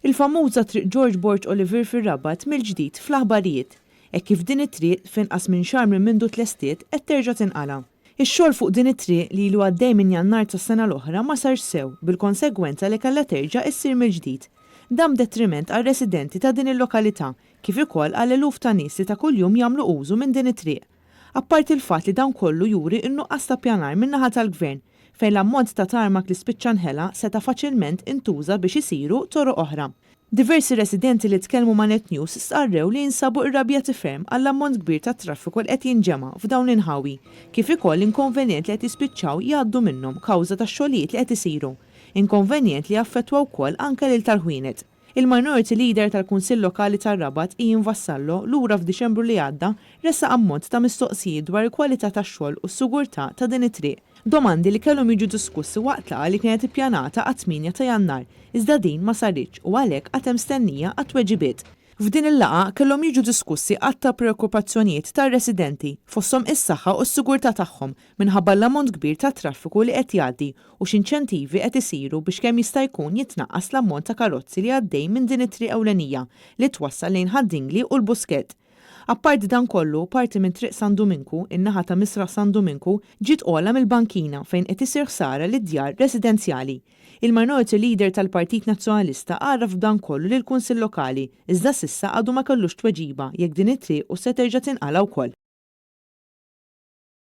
Il-famuża triq Borg Olivier fir-Rabat mill-ġdid fl-aħbarijiet, hekk kif din it-triq f'inqas minn xahar minn mindu tlestiet qed terġa' tinqala. Ix-xogħol fuq din it-triq li ilu għaddej minn Jannar tas-sena l-oħra ma sarx sew bil-konsegwenza li kellha terġa' issir mill-ġdid. Dam detriment għar-residenti ta' din il-lokalità kif ukoll għal eluf ta' nies li ta' kuljum jagħmlu użu minn din it-triq. Apparti il-fatt li dan kollu juri n-nuqqas ta' pjanar min-naħa tal-gvern fejn l-ammont ta' tarmak li spiċċa nħela seta' faċilment intuża biex isiru toroq oħra. Diversi residenti li tkellmu ma' Net News starrew li jinsabu irrabjati ferm għall-ammont kbir ta' traffiku li qed jinġema' f'dawn l-inħawi, kif ukoll inkonvenjent li qed jispiċċaw jgħaddu minnhom kawża tax-xogħlijiet li qed isiru. Inkonvenjent li jaffettwa wkoll anke lil tal-ħwienet. Il-Minority Leader tal-Kunsill Lokali tar-Rabat Ian Vassallo lura f'Diċembru li għadda ressa ammont ta' mistoqsijiet dwar il-kwalità tax-xogħol u s-sigurtà ta' din it-triq. Domandi li kellhom jiġu diskussi waqt laqgħa li kienet ippjanata għat-8 ta' Jannar, iżda din ma saritx u għalhekk għad hemm mstennija għat-tweġibiet. F'din il-laqgħa kellhom jiġu diskussi qatt ta' preokkupazzjonijiet tar-residenti fosthom is-saħħa u s-sigurtà tagħhom minħabba l-ammont kbir ta' traffiku li qed jgħaddi u x'inċentivi qed isiru biex kemm jista' jkun jitnaqqas l-ammont ta' karozzi li għaddej minn din it-triq ewlenija li twassal lejn Ħaddingli u l-Buskett. Apparti dan kollu, parti minn triq San Dominku, in-naħa ta' Misra San Dominku, ġiet ogħla mill-bankina fejn qed isir ħsara lid-djar residenzjali. Il-Minority Leader tal-Partit Nazzjonalista għarraf b'dan kollu lill kunsill lokali, iżda s'issa għadu ma kellux tweġiba jekk din it-triq u se terġa' tinqala wkoll.